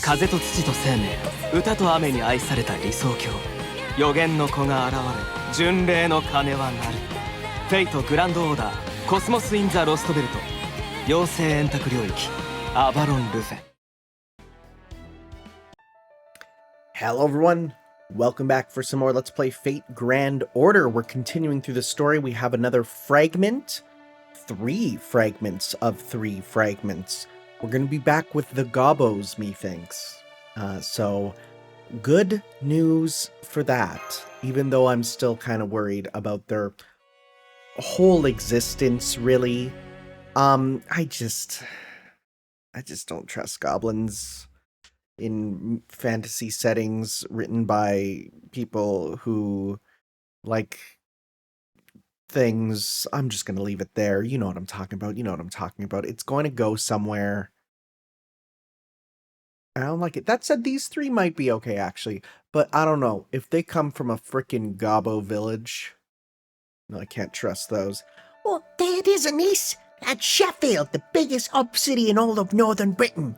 風と土と生命、歌と雨に愛された理想郷。予言の子が現れ、巡礼の鐘は鳴る。フェイトグランドオーダー、コスモス・イン・ザ・ロストベルト。妖精円卓領域、アバロン・ルフェ。Hello everyone, welcome back for some more Let's Play Fate Grand Order. We're continuing through the story. We have another fragment, 3 fragments of 3 fragments. We're going to be back with the Gobos, methinks. So, good news for that, even though I'm still kind of worried about their whole existence, really. I just don't trust goblins in fantasy settings written by people who like things. I'm just going to leave it there. You know what I'm talking about. It's going to go somewhere. I don't like it. That said, these 3 might be okay, actually. But I don't know. If they come from a frickin' Gobbo village, no, I can't trust those. Oh, there it is, Anise. That's Sheffield, the biggest up city in all of northern Britain.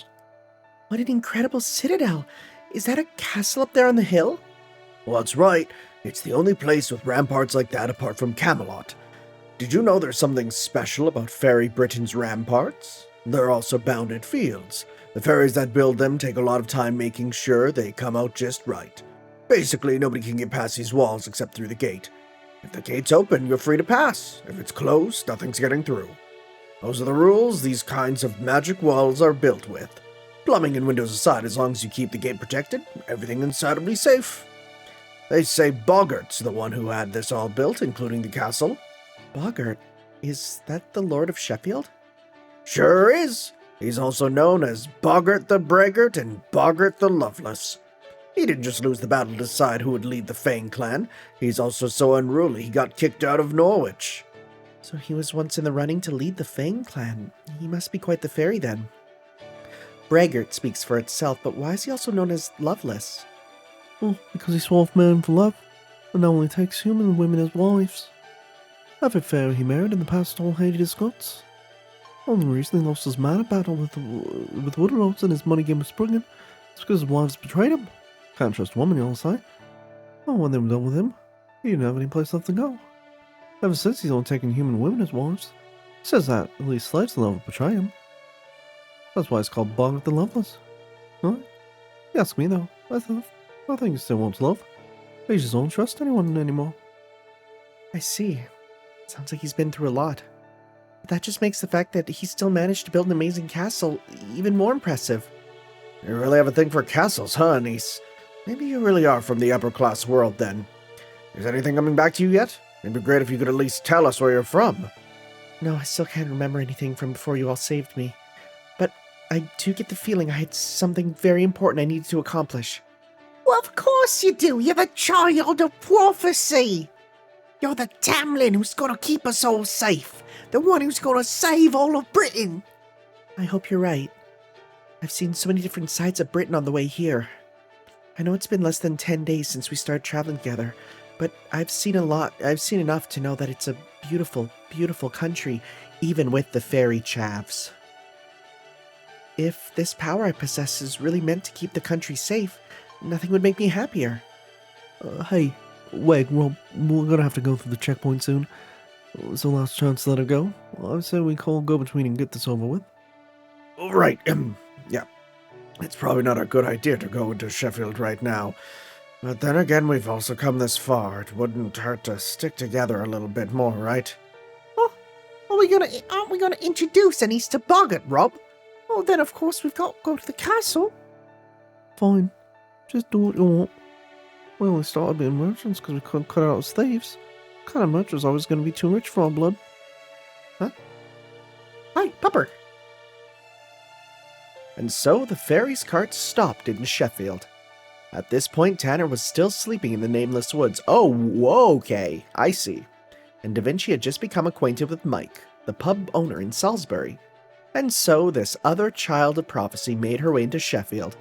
What an incredible citadel. Is that a castle up there on the hill? Well, that's right. It's the only place with ramparts like that apart from Camelot. Did you know there's something special about Fairy Britain's ramparts? They're also bounded fields. The fairies that build them take a lot of time making sure they come out just right. Basically, nobody can get past these walls except through the gate. If the gate's open, you're free to pass. If it's closed, nothing's getting through. Those are the rules these kinds of magic walls are built with. Plumbing and windows aside, as long as you keep the gate protected, everything inside will be safe. They say Bogart's the one who had this all built, including the castle. Bogart? Is that the Lord of Sheffield? Sure is. He's also known as Bogart the Braggart and Bogart the Loveless. He didn't just lose the battle to decide who would lead the Fang clan. He's also so unruly he got kicked out of Norwich. So he was once in the running to lead the Fang clan. He must be quite the fairy then. Braggart speaks for itself, but why is he also known as Loveless? Well, because he swore man for love, and now only takes human and women as wives. Every fairy he married in the past all hated his guts. Only reason he lost his mana battle with Woodrows and his money game with Sprungen is because his wives betrayed him. Can't trust a woman, you'll say. Oh, when they were done with him, he didn't have any place left to go. Ever since he's only taken human women as wives. He says that at least slaves will never betray him. That's why it's called Bogart the Loveless. Huh? You ask me though, I think he still wants love. He just don't trust anyone anymore. I see. Sounds like he's been through a lot. But that just makes the fact that he still managed to build an amazing castle even more impressive. You really have a thing for castles, huh, niece? Maybe you really are from the upper-class world, then. Is anything coming back to you yet? It'd be great if you could at least tell us where you're from. No, I still can't remember anything from before you all saved me. But I do get the feeling I had something very important I needed to accomplish. Well, of course you do. You're the child of prophecy. You're the Tamlin who's gonna keep us all safe. The one who's gonna save all of Britain. I hope you're right. I've seen so many different sides of Britain on the way here. I know it's been less than 10 days since we started traveling together, but I've seen a lot. I've seen enough to know that it's a beautiful, beautiful country, even with the fairy chavs. If this power I possess is really meant to keep the country safe, nothing would make me happier. Hey, wait, Rob, we're gonna have to go through the checkpoint soon. It's the last chance to let her go. I say we call go-between and get this over with. Right, yeah. It's probably not a good idea to go into Sheffield right now. But then again, we've also come this far. It wouldn't hurt to stick together a little bit more, right? Oh, aren't we gonna introduce Anise to Bogart, Rob? Oh, then of course we've got to go to the castle. Fine. Just do what you want. We only started being merchants because we couldn't cut out as thieves. What kind of merchants always going to be too rich for our blood? Huh? Hi, Pupper. And so the fairy's cart stopped in Sheffield. At this point, Tanner was still sleeping in the nameless woods. Oh, whoa, okay, I see. And Da Vinci had just become acquainted with Mike, the pub owner in Salisbury. And so this other child of prophecy made her way into Sheffield,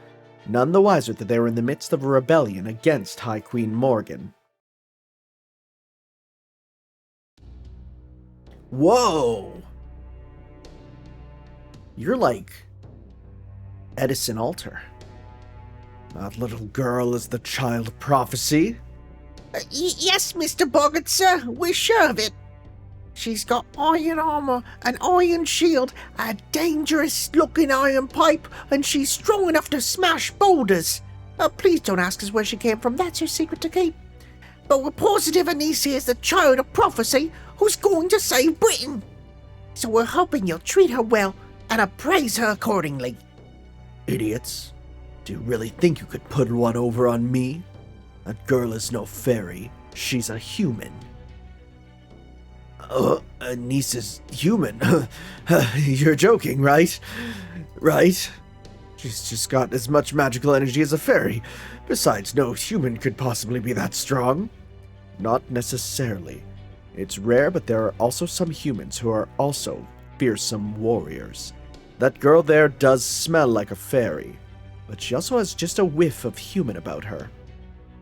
none the wiser that they were in the midst of a rebellion against High Queen Morgan. Whoa! You're like Edison Alter. That little girl is the child of prophecy. Yes, Mr. Bogart, sir, we're sure of it. She's got iron armor, an iron shield, a dangerous-looking iron pipe, and she's strong enough to smash boulders. Please don't ask us where she came from, that's her secret to keep. But we're positive Anicia is the child of prophecy who's going to save Britain. So we're hoping you'll treat her well and appraise her accordingly. Idiots. Do you really think you could put one over on me? That girl is no fairy. She's a human. A niece is human? You're joking, right? Right? She's just got as much magical energy as a fairy. Besides, no human could possibly be that strong. Not necessarily. It's rare, but there are also some humans who are also fearsome warriors. That girl there does smell like a fairy, but she also has just a whiff of human about her.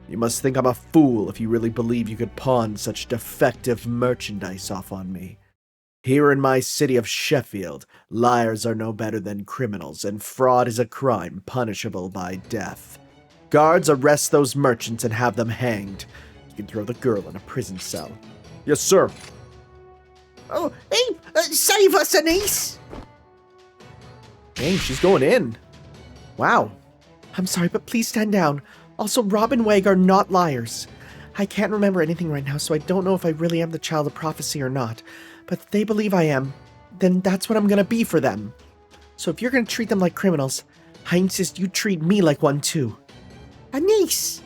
You must think I'm a fool if you really believe you could pawn such defective merchandise off on me. Here in my city of Sheffield, liars are no better than criminals, and fraud is a crime punishable by death. Guards, arrest those merchants and have them hanged. You can throw the girl in a prison cell. Yes, sir. Oh, hey, save us, Anise! Dang, she's going in. Wow. I'm sorry, but please stand down. Also, Rob and Weg are not liars. I can't remember anything right now, so I don't know if I really am the child of prophecy or not. But if they believe I am, then that's what I'm gonna be for them. So if you're gonna treat them like criminals, I insist you treat me like one too. Anise!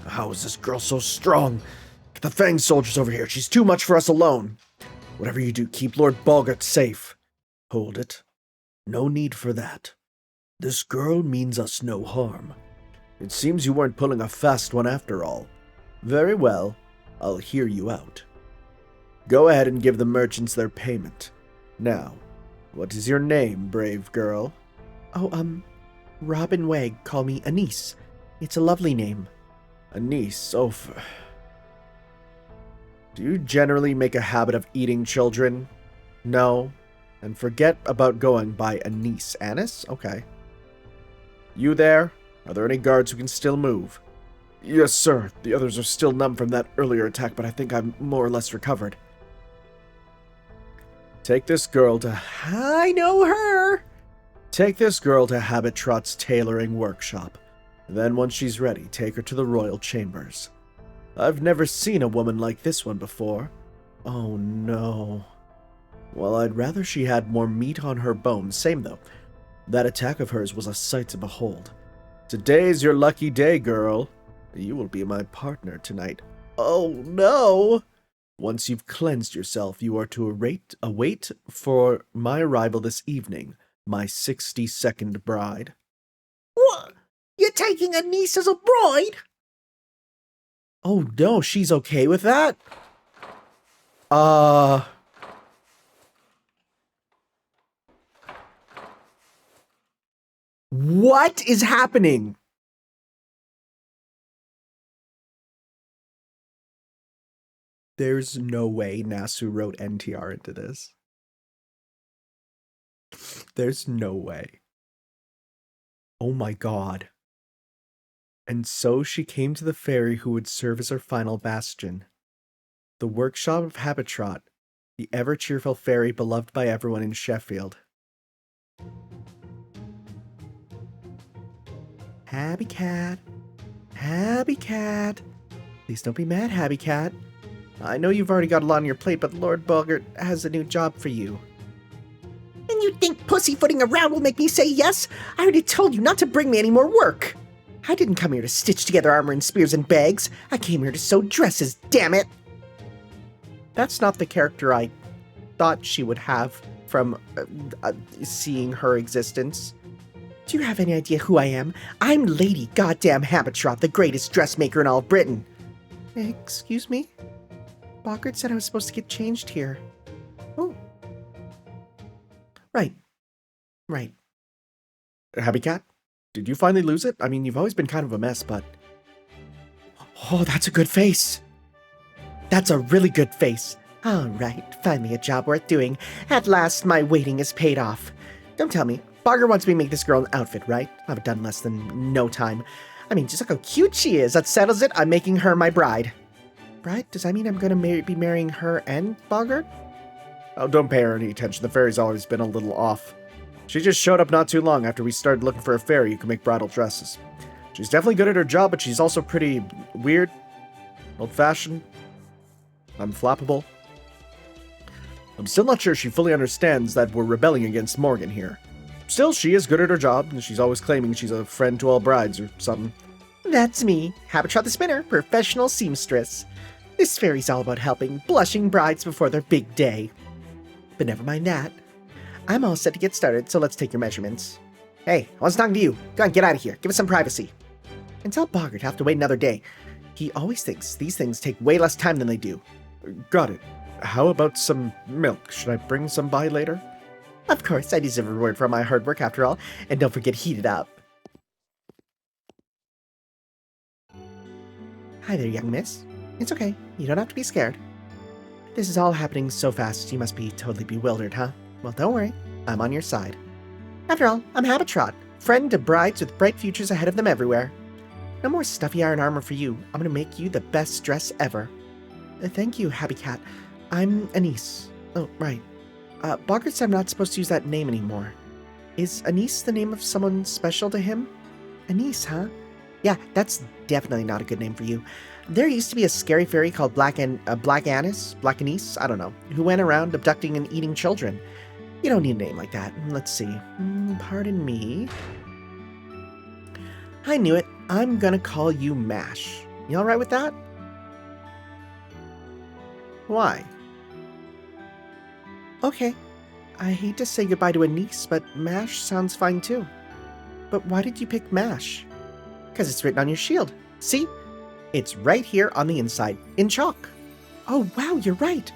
How is this girl so strong? Get the Fang soldiers over here. She's too much for us alone. Whatever you do, keep Lord Bogart safe. Hold it. No need for that. This girl means us no harm. It seems you weren't pulling a fast one after all. Very well. I'll hear you out. Go ahead and give the merchants their payment. Now, what is your name, brave girl? Oh, Robin Weg, call me Anise. It's a lovely name. Anise, oh, Do you generally make a habit of eating children? No. And forget about going by Anise. Anise? Okay. You there? Are there any guards who can still move? Yes, sir. The others are still numb from that earlier attack, but I think I'm more or less recovered. Take this girl to... I know her! Take this girl to Habetrot's tailoring workshop. Then once she's ready, take her to the royal chambers. I've never seen a woman like this one before. Oh no. Well, I'd rather she had more meat on her bones. Same though. That attack of hers was a sight to behold. Today's your lucky day, girl. You will be my partner tonight. Oh no! Once you've cleansed yourself, you are to await for my arrival this evening, my 62nd bride. What? You're taking Anise as a bride? Oh no, she's okay with that? What is happening? There's no way Nasu wrote NTR into this. There's no way. Oh my god. And so she came to the fairy who would serve as her final bastion. The workshop of Habetrot, the ever-cheerful fairy beloved by everyone in Sheffield. Happy Cat. Happy Cat. Please don't be mad, Happy Cat. I know you've already got a lot on your plate, but Lord Bogart has a new job for you. And you think pussyfooting around will make me say yes? I already told you not to bring me any more work. I didn't come here to stitch together armor and spears and bags. I came here to sew dresses, damn it. That's not the character I thought she would have from seeing her existence. Do you have any idea who I am? I'm Lady Goddamn Habetrot, the greatest dressmaker in all of Britain. Excuse me? Bogart said I was supposed to get changed here. Oh. Right. Happy Cat, did you finally lose it? I mean, you've always been kind of a mess, but... Oh, that's a good face. That's a really good face. All right, finally a job worth doing. At last, my waiting is paid off. Don't tell me, Bogart wants me to make this girl an outfit, right? I'll have it done in less than no time. I mean, just look how cute she is. That settles it. I'm making her my bride. Bride? Does that mean I'm going to be marrying her and Bogart? Oh, don't pay her any attention. The fairy's always been a little off. She just showed up not too long after we started looking for a fairy who could make bridal dresses. She's definitely good at her job, but she's also pretty weird, old-fashioned, unflappable. I'm still not sure she fully understands that we're rebelling against Morgan here. Still, she is good at her job, and she's always claiming she's a friend to all brides or something. That's me, Habetrot the Spinner, professional seamstress. This fairy's all about helping blushing brides before their big day. But never mind that. I'm all set to get started, so let's take your measurements. Hey, I was talking to you. Go on, get out of here. Give us some privacy. And tell Bogart to have to wait another day. He always thinks these things take way less time than they do. Got it. How about some milk? Should I bring some by later? Of course, I deserve a reward for my hard work after all. And don't forget to heat it up. Hi there, young miss. It's okay. You don't have to be scared. This is all happening so fast, you must be totally bewildered, huh? Well, don't worry. I'm on your side. After all, I'm Habetrot, friend to brides with bright futures ahead of them everywhere. No more stuffy iron armor for you. I'm gonna make you the best dress ever. Thank you, Happy Cat. I'm Anise. Oh, right. Bogart said I'm not supposed to use that name anymore. Is Anise the name of someone special to him? Anise, huh? Yeah, that's definitely not a good name for you. There used to be a scary fairy called Black Anise, I don't know, who went around abducting and eating children. You don't need a name like that. Let's see. Pardon me. I knew it. I'm gonna call you Mash. You alright with that? Why? Okay. I hate to say goodbye to Anise, but Mash sounds fine too. But why did you pick Mash? Because it's written on your shield. See? It's right here on the inside, in chalk. Oh, wow, you're right.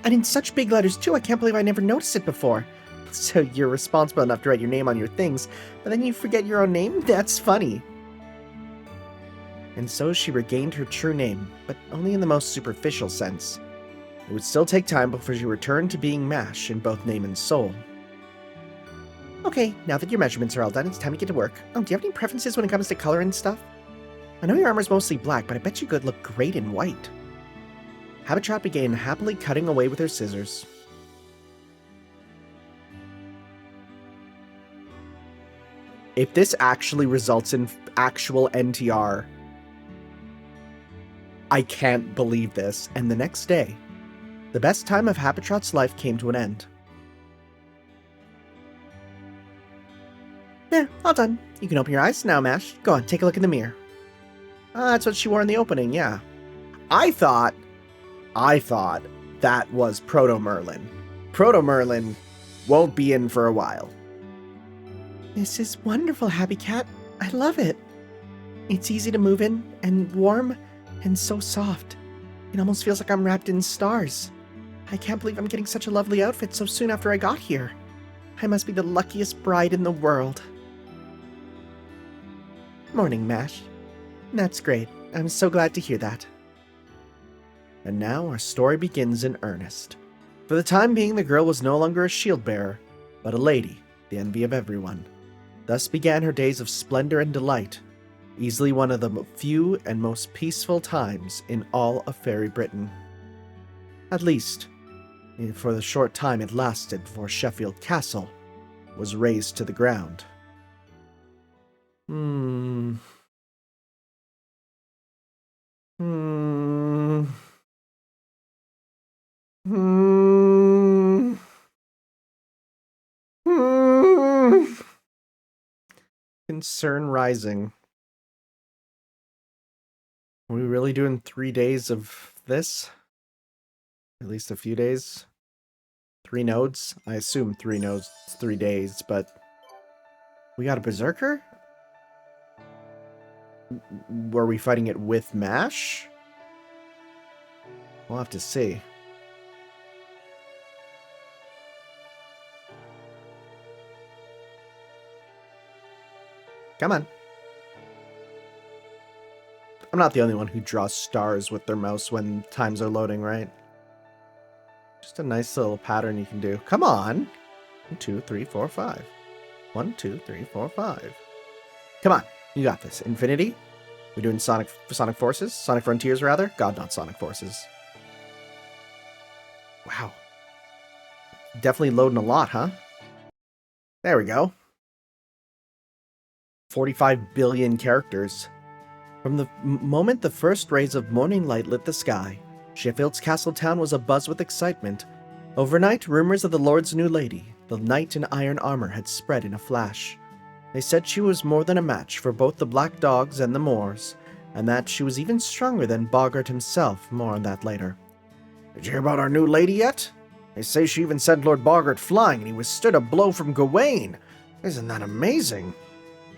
And in such big letters, too. I can't believe I never noticed it before. So you're responsible enough to write your name on your things, but then you forget your own name? That's funny. And so she regained her true name, but only in the most superficial sense. It would still take time before she returned to being Mash in both name and soul. Okay, now that your measurements are all done, it's time to get to work. Oh, do you have any preferences when it comes to color and stuff? I know your armor's mostly black, but I bet you could look great in white. Habetrot began happily cutting away with her scissors. If this actually results in actual NTR, I can't believe this. And the next day, the best time of Habetrot's life came to an end. There, all done. You can open your eyes now, Mash. Go on, take a look in the mirror. That's what she wore in the opening, yeah. I thought that was Proto-Merlin. Proto-Merlin won't be in for a while. This is wonderful, Happy Cat. I love it. It's easy to move in, and warm, and so soft. It almost feels like I'm wrapped in stars. I can't believe I'm getting such a lovely outfit so soon after I got here. I must be the luckiest bride in the world. Morning, Mash. That's great. I'm so glad to hear that. And now our story begins in earnest. For the time being, the girl was no longer a shield bearer, but a lady, the envy of everyone. Thus began her days of splendor and delight, easily one of the few and most peaceful times in all of Fairy Britain. At least, for the short time it lasted before Sheffield Castle was razed to the ground. Concern rising. Are we really doing 3 days of this? At least a few days? 3 nodes? I assume 3 nodes, 3 days, but we got a berserker? Were we fighting it with Mash? We'll have to see. Come on. I'm not the only one who draws stars with their mouse when times are loading, right? Just a nice little pattern you can do. Come on. 1, 2, 3, 4, 5. 1, 2, 3, 4, 5. Come on, you got this. Infinity? We're doing Sonic Forces? Sonic Frontiers, rather? God, not Sonic Forces. Wow. Definitely loading a lot, huh? There we go. 45 billion characters. From the moment the first rays of morning light lit the sky, Sheffield's castle town was abuzz with excitement. Overnight, rumors of the Lord's new lady, the knight in iron armor, had spread in a flash. They said she was more than a match for both the Black Dogs and the Moors, and that she was even stronger than Bogart himself. More on that later. Did you hear about our new lady yet? They say she even sent Lord Bogart flying and he withstood a blow from Gawain. Isn't that amazing?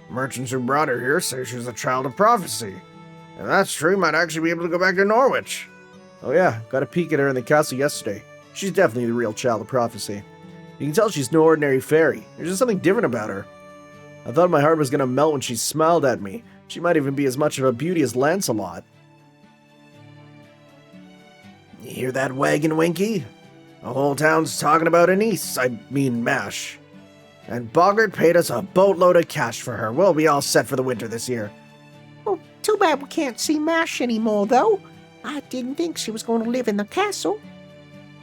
Merchants who brought her here say she's a child of prophecy. If that's true, might actually be able to go back to Norwich. Oh yeah, got a peek at her in the castle yesterday. She's definitely the real child of prophecy. You can tell she's no ordinary fairy. There's just something different about her. I thought my heart was gonna melt when she smiled at me. She might even be as much of a beauty as Lancelot. You hear that wagon, Winky? The whole town's talking about Mash. And Bogart paid us a boatload of cash for her. We'll be all set for the winter this year. Oh, too bad we can't see Mash anymore, though. I didn't think she was going to live in the castle.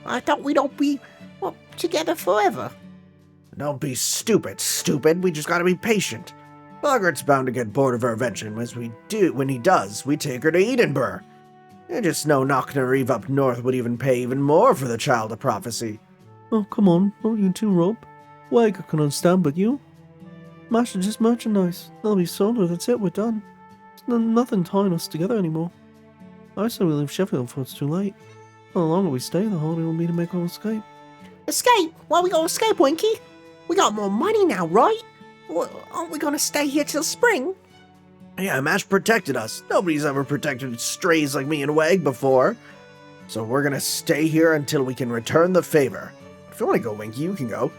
I thought we'd all be, well, together forever. Don't be stupid. We just gotta be patient. Bogart's bound to get bored of her invention. When he does, we take her to Edinburgh. You just know knocking her Eve up north would even pay even more for the child of prophecy. Oh, come on, not you too, Rob. Wag, I can understand, but you? Mash is just merchandise. That'll be sold her, that's it, we're done. There's nothing tying us together anymore. I say we leave Sheffield before it's too late. The longer we stay, the harder it'll be to make our escape. Escape? Why we gonna escape, Winky? We got more money now, right? Well, aren't we gonna stay here till spring? Yeah, Mash protected us. Nobody's ever protected strays like me and Wag before. So we're gonna stay here until we can return the favor. If you want to go, Winky, you can go.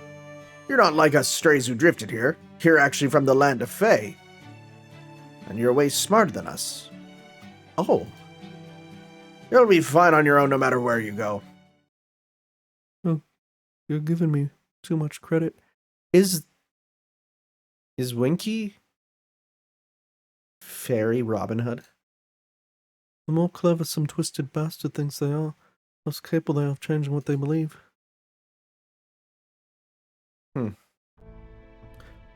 You're not like us strays who drifted here. You're actually from the land of Fae. And you're way smarter than us. Oh. You'll be fine on your own no matter where you go. Oh, you're giving me too much credit. Is Winky Fairy Robin Hood? The more clever some twisted bastard thinks they are, the less capable they are of changing what they believe.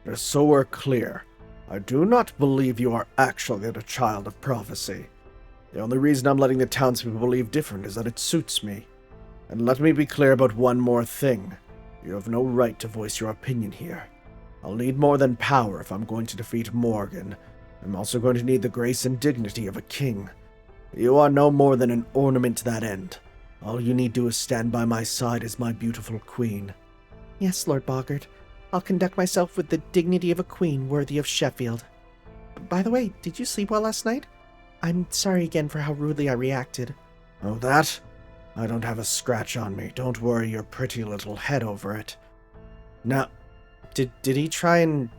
Just so we're clear, I do not believe you are actually the child of prophecy. The only reason I'm letting the townspeople believe different is that it suits me. And let me be clear about one more thing. You have no right to voice your opinion here. I'll need more than power if I'm going to defeat Morgan. I'm also going to need the grace and dignity of a king. You are no more than an ornament to that end. All you need to is stand by my side as my beautiful queen. Yes, Lord Bogart. I'll conduct myself with the dignity of a queen worthy of Sheffield. By the way, did you sleep well last night? I'm sorry again for how rudely I reacted. Oh, that? I don't have a scratch on me. Don't worry your pretty little head over it. No. Did he try and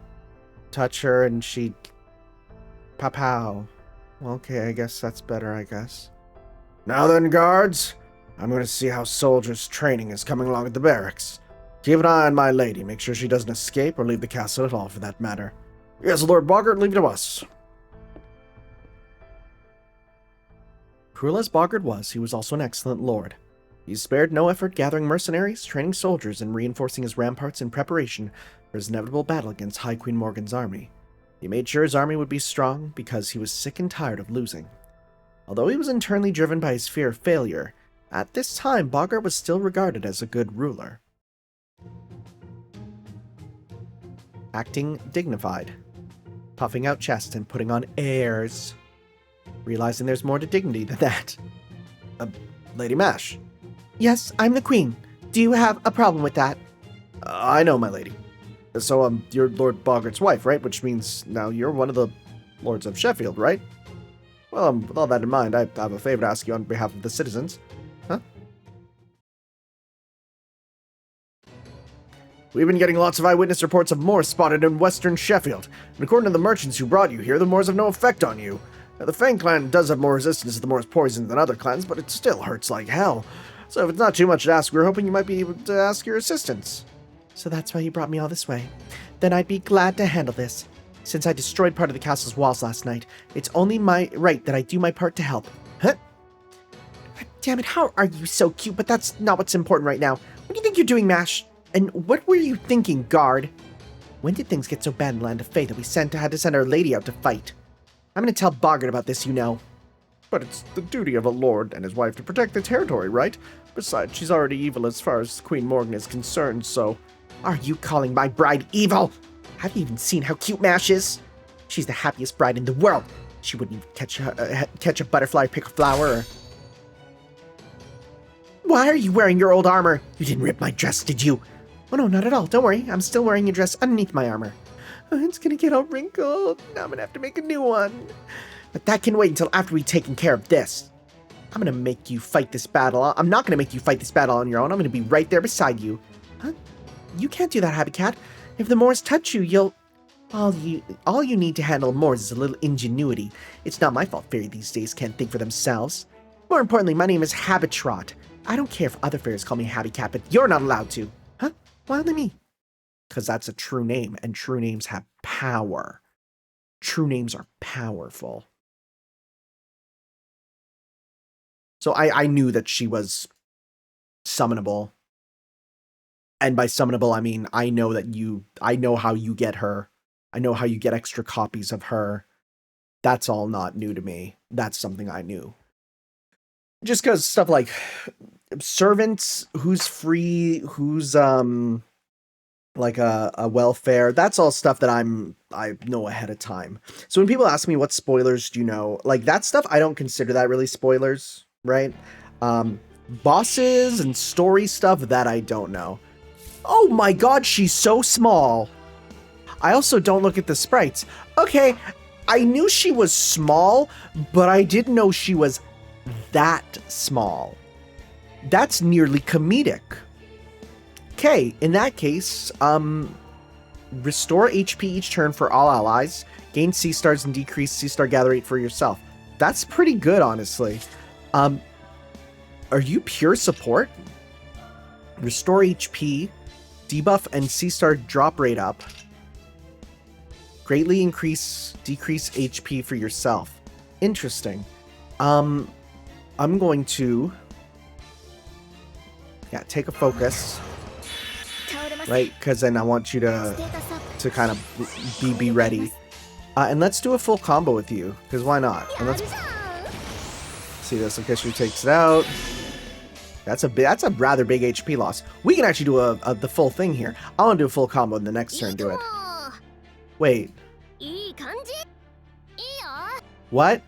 touch her and she... Pow. Okay, I guess that's better, I guess. Now then, guards. I'm going to see how soldiers' training is coming along at the barracks. Keep an eye on my lady. Make sure she doesn't escape or leave the castle at all, for that matter. Yes, Lord Bogart, leave it to us. Cruel as Bogart was, he was also an excellent lord. He spared no effort gathering mercenaries, training soldiers, and reinforcing his ramparts in preparation for his inevitable battle against High Queen Morgan's army. He made sure his army would be strong because he was sick and tired of losing. Although he was internally driven by his fear of failure, at this time Bogart was still regarded as a good ruler. Acting dignified, puffing out chest and putting on airs, realizing there's more to dignity than that. Lady Mash. Yes, I'm the queen. Do you have a problem with that? I know, my lady. So, you're Lord Bogart's wife, right? Which means now you're one of the lords of Sheffield, right? Well, with all that in mind, I have a favor to ask you on behalf of the citizens. Huh? We've been getting lots of eyewitness reports of Moors spotted in western Sheffield, and according to the merchants who brought you here, the Moors have no effect on you. Now, the Fang clan does have more resistance to the Moors' poison than other clans, but it still hurts like hell. So if it's not too much to ask, we're hoping you might be able to ask your assistance. So that's why you brought me all this way. Then I'd be glad to handle this. Since I destroyed part of the castle's walls last night, it's only my right that I do my part to help. Huh? Damn it, how are you so cute? But that's not what's important right now. What do you think you're doing, Mash? And what were you thinking, guard? When did things get so bad in the Land of Fate that we had to send our lady out to fight? I'm gonna tell Bogart about this, you know. But it's the duty of a lord and his wife to protect the territory, right? Besides, she's already evil as far as Queen Morgan is concerned, so... Are you calling my bride evil? Have you even seen how cute Mash is? She's the happiest bride in the world. She wouldn't even catch a butterfly, pick a flower, or... Why are you wearing your old armor? You didn't rip my dress, did you? Oh no, not at all. Don't worry. I'm still wearing your dress underneath my armor. Oh, it's gonna get all wrinkled. Now I'm gonna have to make a new one. But that can wait until after we've taken care of this. I'm gonna make you fight this battle. I'm not gonna make you fight this battle on your own. I'm gonna be right there beside you. Huh? You can't do that, Habitat. If the Moors touch you, you'll... All you need to handle Moors is a little ingenuity. It's not my fault fairy these days can't think for themselves. More importantly, my name is Habetrot. I don't care if other fairies call me Habicat, but you're not allowed to. Huh? Why only me? Because that's a true name, and true names have power. True names are powerful. So I knew that she was summonable. And by summonable, I mean, I know how you get her. I know how you get extra copies of her. That's all not new to me. That's something I knew. Just because stuff like servants, who's free, who's like a welfare, that's all stuff that I know ahead of time. So when people ask me what spoilers do you know, like that stuff, I don't consider that really spoilers, right? Bosses and story stuff, that I don't know. Oh my god, she's so small. I also don't look at the sprites. Okay, I knew she was small, but I didn't know she was that small. That's nearly comedic. Okay, in that case, restore HP each turn for all allies, gain C stars and decrease C star gather rate for yourself. That's pretty good, honestly. Are you pure support? Restore HP, debuff and C star drop rate up. Greatly decrease HP for yourself. Interesting. I'm going to take a focus, right? Because then I want you to kind of be ready. And let's do a full combo with you, because why not? And let's see this. Okay, she takes it out. That's a rather big HP loss. We can actually do the full thing here. I want to do a full combo in the next turn. Do it. Wait. What?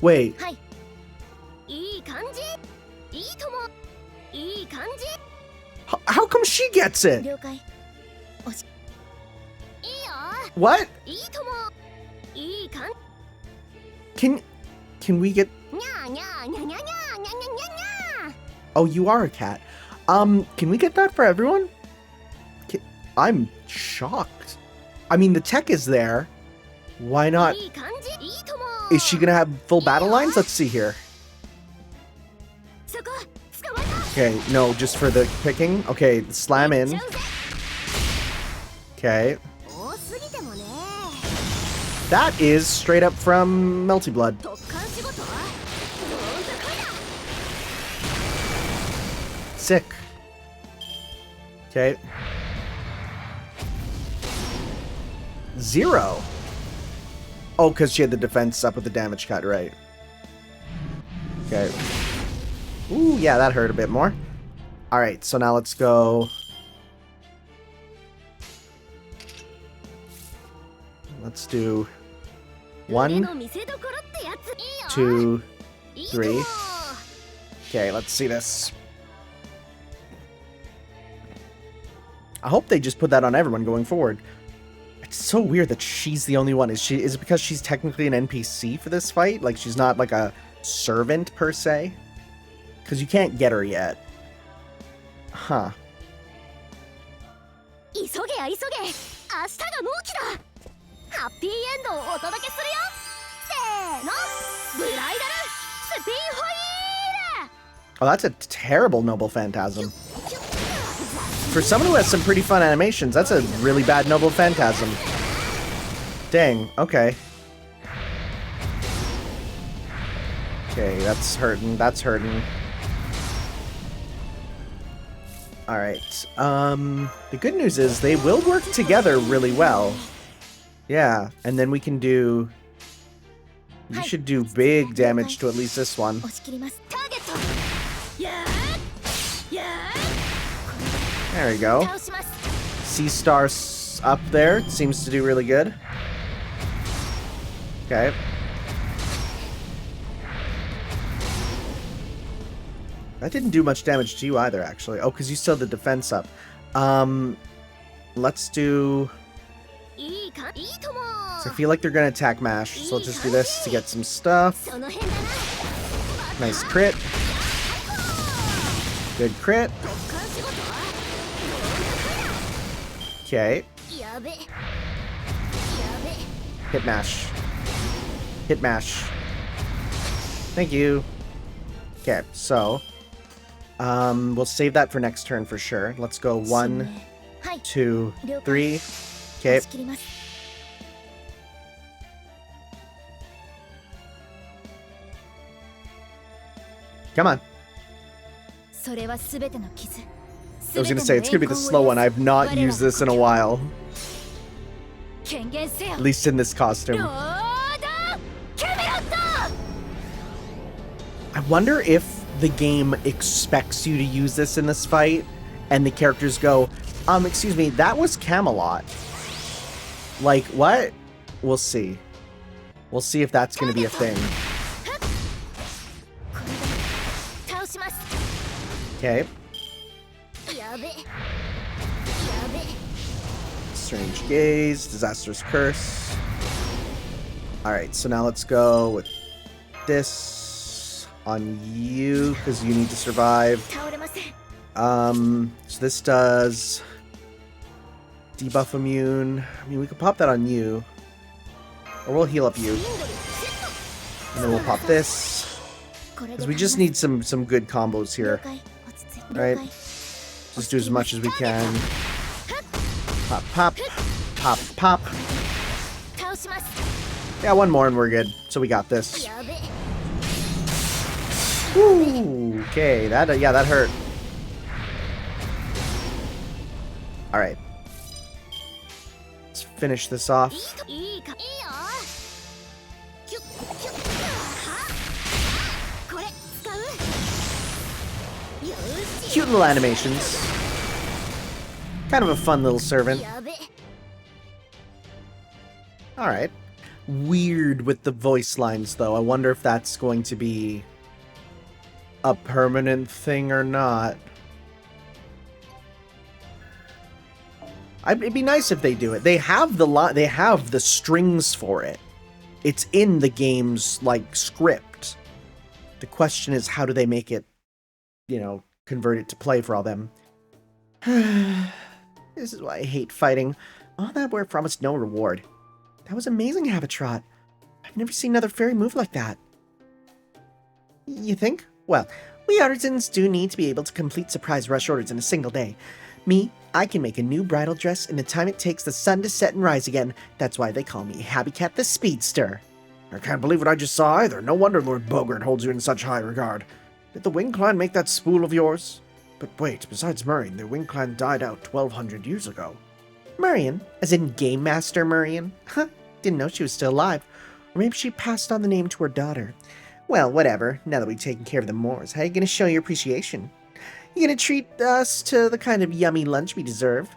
Wait. How come she gets it? What? Can we get... Oh, you are a cat. Can we get that for everyone? I'm shocked. I mean, the tech is there. Why not? Is she gonna have full battle lines? Let's see here. Okay, no, just for the picking. Okay, slam in. Okay. That is straight up from Melty Blood. Sick. Okay. 0. Oh, because she had the defense up with the damage cut, right. Okay. Ooh, yeah, that hurt a bit more. Alright, so now let's go... Let's do... 1, 2, 3. Okay, let's see this. I hope they just put that on everyone going forward. It's so weird that she's the only one. Is it because she's technically an NPC for this fight? Like, she's not like a servant per se? Because you can't get her yet. Huh. Oh, that's a terrible Noble Phantasm. for someone who has some pretty fun animations, that's a really bad Noble Phantasm. Dang, okay. Okay, that's hurting, that's hurting. Alright, the good news is they will work together really well. Yeah, and then we can do... You should do big damage to at least this one. There we go. Sea Star up there seems to do really good. Okay. That didn't do much damage to you either, actually. Oh, because you still had the defense up. Let's do... So I feel like they're going to attack Mash, so I'll just do this to get some stuff. Nice crit. Good crit. Okay. Hit Mash. Hit Mash. Thank you. Okay, so... we'll save that for next turn for sure. Let's go 1, 2, 3. Okay. Come on. I was gonna say, it's gonna be the slow one. I've not used this in a while. At least in this costume. I wonder if the game expects you to use this in this fight, and the characters go, excuse me, that was Camelot. Like, what? We'll see. We'll see if that's gonna be a thing. Okay. Strange Gaze, Disastrous Curse. Alright, so now let's go with this on you, because you need to survive. So this does debuff immune. I mean, we could pop that on you. Or we'll heal up you. And then we'll pop this. Because we just need some good combos here. Right? Just do as much as we can. Pop, pop. Pop, pop. Yeah, one more and we're good. So we got this. Ooh, okay, that hurt. Alright. Let's finish this off. Cute little animations. Kind of a fun little servant. Alright. Weird with the voice lines, though. I wonder if that's going to be a permanent thing or not. It'd be nice if they do it. They have the strings for it. It's in the game's, like, script. The question is, how do they make it, you know, convert it to play for all them? This is why I hate fighting. All that work promised no reward. That was amazing, Habetrot. I've never seen another fairy move like that. You think? Well, we artisans do need to be able to complete surprise rush orders in a single day. Me, I can make a new bridal dress in the time it takes the sun to set and rise again. That's why they call me Habicat the Speedster. I can't believe what I just saw either. No wonder Lord Bogart holds you in such high regard. Did the Wing Clan make that spool of yours? But wait, besides Murray, the Wing Clan died out 1,200 years ago. Murian? As in Game Master Murian? Huh, didn't know she was still alive. Or maybe she passed on the name to her daughter. Well, whatever. Now that we've taken care of the Moors, how are you going to show your appreciation? You going to treat us to the kind of yummy lunch we deserve?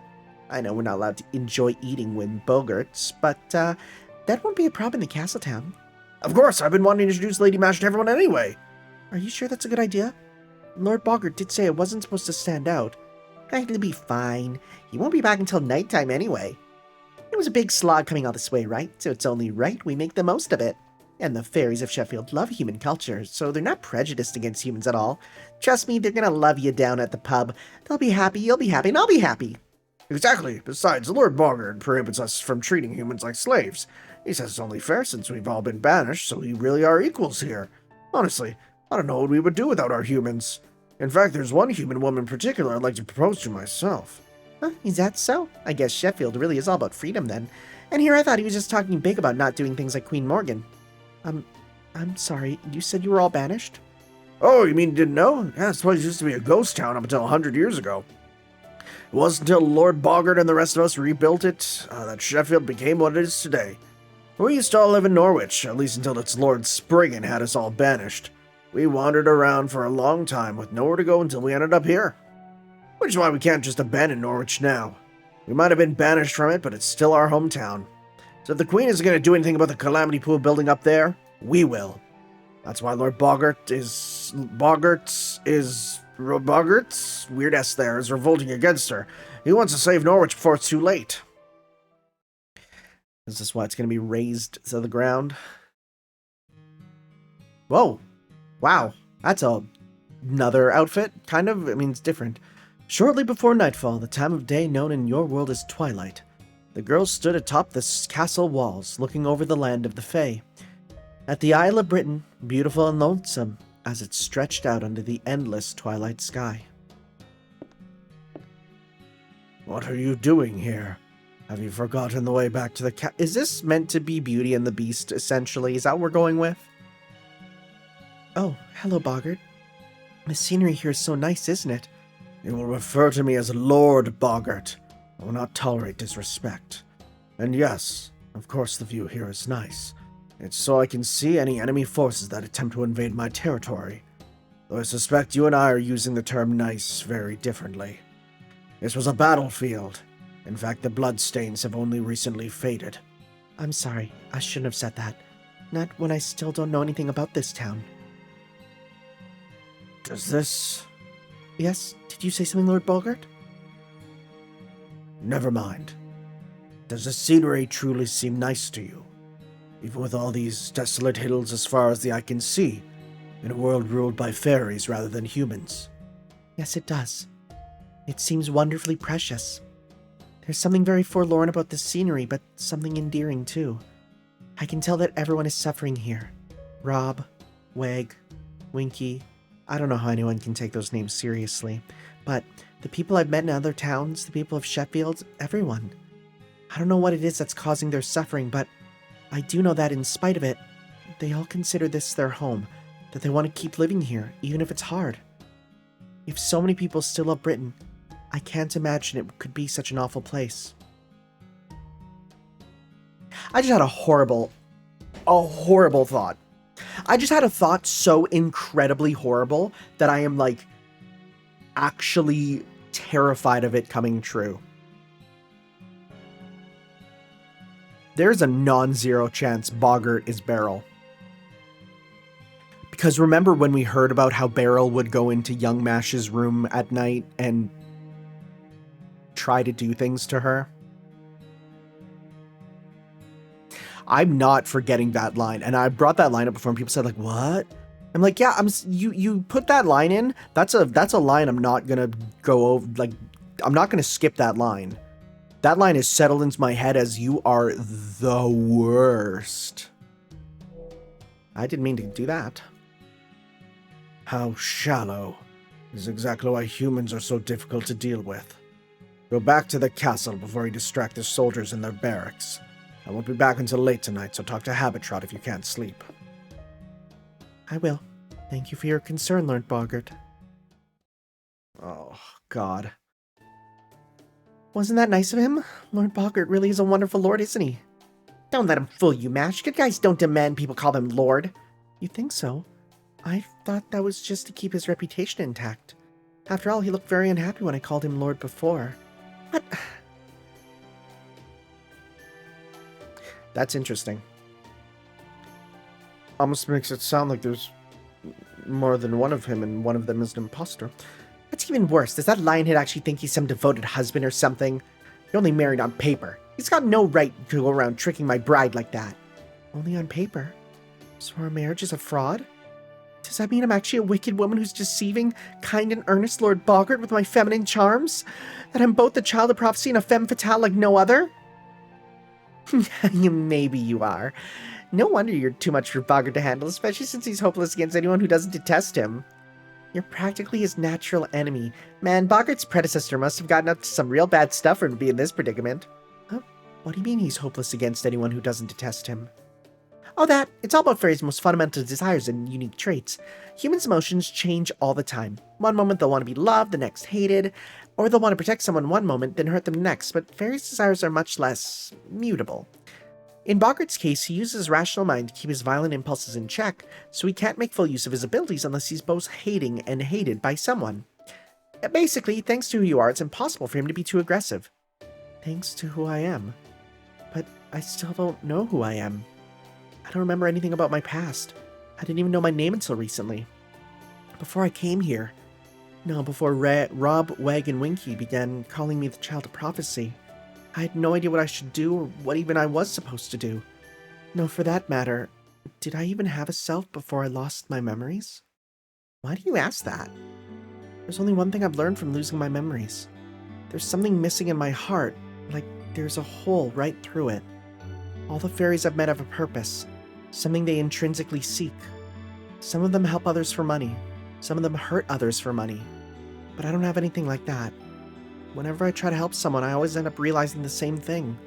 I know we're not allowed to enjoy eating when Bogarts, but that won't be a problem in the castle town. Of course, I've been wanting to introduce Lady Mash to everyone anyway. Are you sure that's a good idea? Lord Bogart did say it wasn't supposed to stand out. It'll be fine. He won't be back until nighttime anyway. It was a big slog coming all this way, right? So it's only right we make the most of it. And the fairies of Sheffield love human culture, so they're not prejudiced against humans at all. Trust me, they're gonna love you down at the pub. They'll be happy, you'll be happy, and I'll be happy. Exactly. Besides, Lord Bogart prohibits us from treating humans like slaves. He says it's only fair since we've all been banished, so we really are equals here. Honestly, I don't know what we would do without our humans. In fact, there's one human woman in particular I'd like to propose to myself. Huh, is that so? I guess Sheffield really is all about freedom then. And here I thought he was just talking big about not doing things like Queen Morgan. I'm sorry, you said you were all banished? Oh, you mean you didn't know? Yeah, this place used to be a ghost town up until 100 years ago. It wasn't until Lord Bogart and the rest of us rebuilt it that Sheffield became what it is today. We used to all live in Norwich, at least until its Lord Spriggan had us all banished. We wandered around for a long time with nowhere to go until we ended up here. Which is why we can't just abandon Norwich now. We might have been banished from it, but it's still our hometown. So if the Queen isn't going to do anything about the Calamity Pool building up there, we will. That's why Lord Bogart's weird S there is revolting against her. He wants to save Norwich before it's too late. Is this why it's going to be razed to the ground? Whoa. Wow. That's another outfit, kind of. I mean, it's different. Shortly before nightfall, the time of day known in your world as Twilight, the girls stood atop the castle walls, looking over the land of the Fae. At the Isle of Britain, beautiful and lonesome, as it stretched out under the endless twilight sky. What are you doing here? Have you forgotten the way back to the Is this meant to be Beauty and the Beast, essentially? Is that what we're going with? Oh, hello, Bogart. The scenery here is so nice, isn't it? You will refer to me as Lord Bogart. I will not tolerate disrespect. And yes, of course the view here is nice. It's so I can see any enemy forces that attempt to invade my territory. Though I suspect you and I are using the term nice very differently. This was a battlefield. In fact, the bloodstains have only recently faded. I'm sorry, I shouldn't have said that. Not when I still don't know anything about this town. Does this... Yes? Did you say something, Lord Bogart? Never mind. Does the scenery truly seem nice to you? Even with all these desolate hills as far as the eye can see, in a world ruled by fairies rather than humans. Yes, it does. It seems wonderfully precious. There's something very forlorn about the scenery, but something endearing too. I can tell that everyone is suffering here. Rob, Weg, Winky. I don't know how anyone can take those names seriously, but the people I've met in other towns, the people of Sheffield, everyone. I don't know what it is that's causing their suffering, but I do know that in spite of it, they all consider this their home, that they want to keep living here, even if it's hard. If so many people still love Britain, I can't imagine it could be such an awful place. I just had a horrible thought. I just had a thought so incredibly horrible that I am, like, actually terrified of it coming true. There's a non-zero chance Bogart is Beryl. Because remember when we heard about how Beryl would go into Young Mash's room at night and try to do things to her? I'm not forgetting that line, and I brought that line up before, and people said, like, what? I'm like, yeah, you put that line in. That's a line I'm not gonna go over. Like, I'm not gonna skip that line. That line is settled into my head as you are the worst. I didn't mean to do that. How shallow. This is exactly why humans are so difficult to deal with. Go back to the castle before you distract the soldiers in their barracks. I won't be back until late tonight, so talk to Habetrot if you can't sleep. I will. Thank you for your concern, Lord Bogart. Oh, God. Wasn't that nice of him? Lord Bogart really is a wonderful lord, isn't he? Don't let him fool you, Mash. Good guys don't demand people call them lord. You think so? I thought that was just to keep his reputation intact. After all, he looked very unhappy when I called him lord before. What? That's interesting. Almost makes it sound like there's more than one of him and one of them is an imposter. That's even worse. Does that lionhead actually think he's some devoted husband or something? You're only married on paper. He's got no right to go around tricking my bride like that. Only on paper? So our marriage is a fraud? Does that mean I'm actually a wicked woman who's deceiving kind and earnest Lord Bogart with my feminine charms? That I'm both the child of prophecy and a femme fatale like no other? Maybe you are. No wonder you're too much for Bogart to handle, especially since he's hopeless against anyone who doesn't detest him. You're practically his natural enemy. Man, Bogart's predecessor must have gotten up to some real bad stuff for him to be in this predicament. Huh? What do you mean he's hopeless against anyone who doesn't detest him? Oh, that. It's all about fairies' most fundamental desires and unique traits. Humans' emotions change all the time. One moment they'll want to be loved, the next hated, or they'll want to protect someone one moment, then hurt them next, but fairies' desires are much less mutable. In Bogart's case, he uses his rational mind to keep his violent impulses in check, so he can't make full use of his abilities unless he's both hating and hated by someone. Basically, thanks to who you are, it's impossible for him to be too aggressive. Thanks to who I am. But I still don't know who I am. I don't remember anything about my past. I didn't even know my name until recently. Before I came here. No, before Rob, Wag, and Winky began calling me the Child of Prophecy. I had no idea what I should do or what even I was supposed to do. No, for that matter, did I even have a self before I lost my memories? Why do you ask that? There's only one thing I've learned from losing my memories. There's something missing in my heart, like there's a hole right through it. All the fairies I've met have a purpose, something they intrinsically seek. Some of them help others for money, some of them hurt others for money, but I don't have anything like that. Whenever I try to help someone, I always end up realizing the same thing.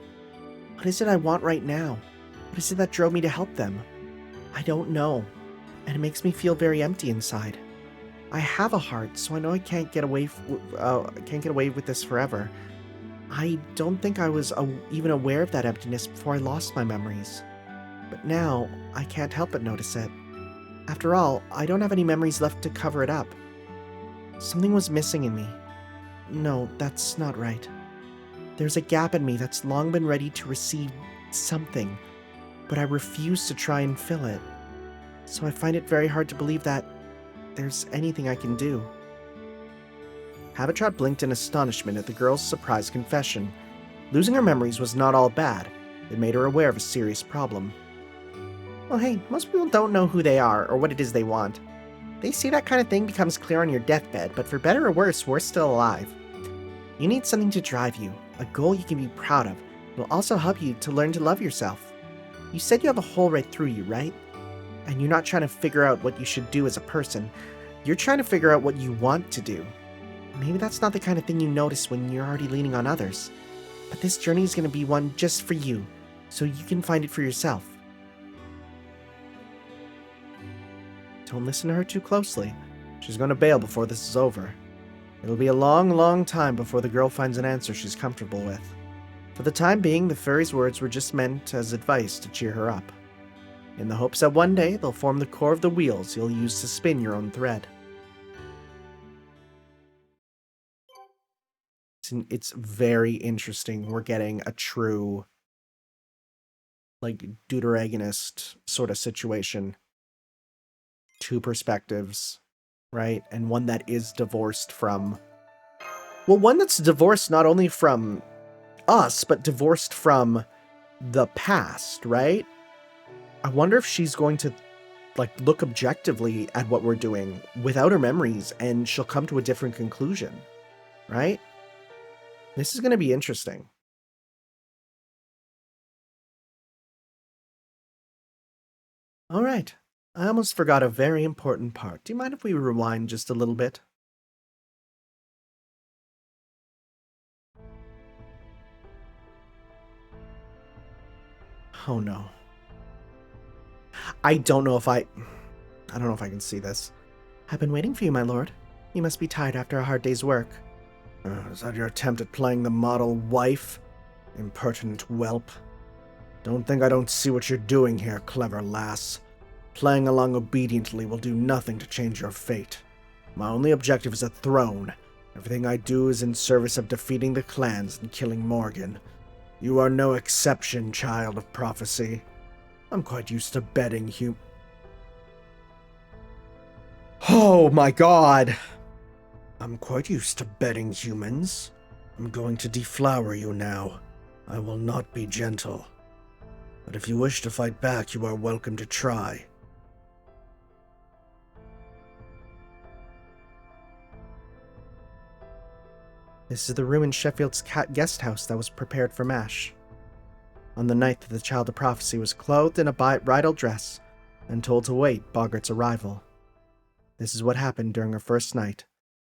What is it I want right now? What is it that drove me to help them? I don't know, and it makes me feel very empty inside. I have a heart, so I know I can't get away with this forever. I don't think I was even aware of that emptiness before I lost my memories. But now, I can't help but notice it. After all, I don't have any memories left to cover it up. Something was missing in me. No, that's not right. There's a gap in me that's long been ready to receive something, but I refuse to try and fill it. So I find it very hard to believe that there's anything I can do. Habetrot blinked in astonishment at the girl's surprised confession. Losing her memories was not all bad. It made her aware of a serious problem. Well, hey, most people don't know who they are or what it is they want. They see that kind of thing becomes clear on your deathbed, but for better or worse, we're still alive. You need something to drive you, a goal you can be proud of. It will also help you to learn to love yourself. You said you have a hole right through you, right? And you're not trying to figure out what you should do as a person. You're trying to figure out what you want to do. Maybe that's not the kind of thing you notice when you're already leaning on others. But this journey is going to be one just for you, so you can find it for yourself. Don't listen to her too closely. She's going to bail before this is over. It'll be a long, long time before the girl finds an answer she's comfortable with. For the time being, the fairy's words were just meant as advice to cheer her up, in the hopes that one day they'll form the core of the wheels you'll use to spin your own thread. It's very interesting. We're getting a true, like, deuteragonist sort of situation. Two perspectives, right? And one that is divorced from... Well, one that's divorced not only from us, but divorced from the past, right? I wonder if she's going to, like, look objectively at what we're doing without her memories, and she'll come to a different conclusion, right? This is going to be interesting. All right. I almost forgot a very important part. Do you mind if we rewind just a little bit? Oh no. I don't know if I can see this. I've been waiting for you, my lord. You must be tired after a hard day's work. Is that your attempt at playing the model wife? Impertinent whelp. Don't think I don't see what you're doing here, clever lass. Playing along obediently will do nothing to change your fate. My only objective is a throne. Everything I do is in service of defeating the clans and killing Morgan. You are no exception, child of prophecy. I'm quite used to betting Oh my god! I'm quite used to betting humans. I'm going to deflower you now. I will not be gentle. But if you wish to fight back, you are welcome to try. This is the room in Sheffield's guest house that was prepared for MASH. On the night that the Child of Prophecy was clothed in a bridal dress and told to wait Bogart's arrival. This is what happened during her first night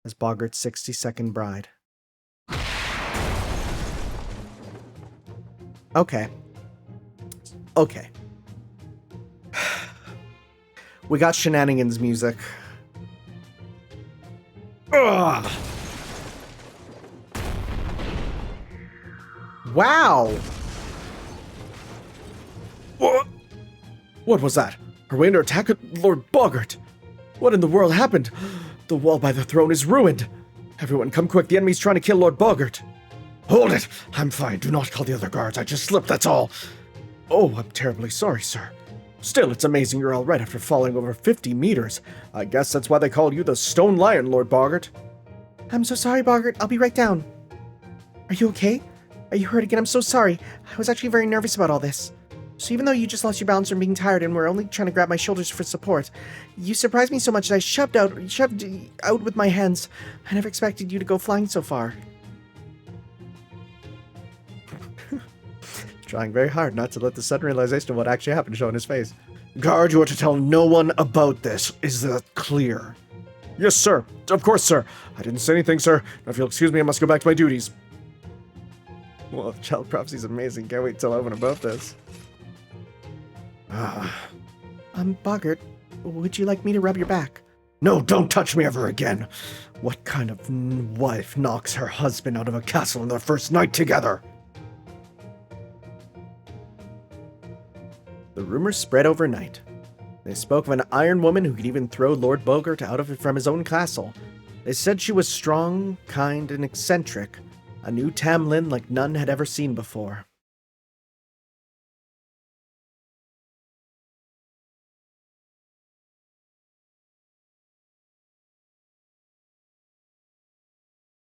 as Bogart's 62nd bride. Okay. Okay. We got shenanigans music. Ugh. Wow! What was that? Are we under attack, Lord Bogart? What in the world happened? The wall by the throne is ruined. Everyone come quick, the enemy's trying to kill Lord Bogart. Hold it! I'm fine, do not call the other guards, I just slipped, that's all. Oh, I'm terribly sorry, sir. Still, it's amazing you're all right after falling over 50 meters. I guess that's why they call you the Stone Lion, Lord Bogart. I'm so sorry, Bogart. I'll be right down. Are you okay? Are you hurt again? I'm so sorry. I was actually very nervous about all this. So even though you just lost your balance from being tired and were only trying to grab my shoulders for support, you surprised me so much that I shoved out with my hands. I never expected you to go flying so far. Trying very hard not to let the sudden realization of what actually happened show on his face. Guard, you are to tell no one about this. Is that clear? Yes, sir. Of course, sir. I didn't say anything, sir. Now, if you'll excuse me, I must go back to my duties. Well, child prophecy's amazing. Can't wait till I learn about this. Bogart, would you like me to rub your back? No, don't touch me ever again. What kind of wife knocks her husband out of a castle on their first night together? The rumors spread overnight. They spoke of an iron woman who could even throw Lord Bogart out of it from his own castle. They said she was strong, kind, and eccentric, a new Tamlin like none had ever seen before.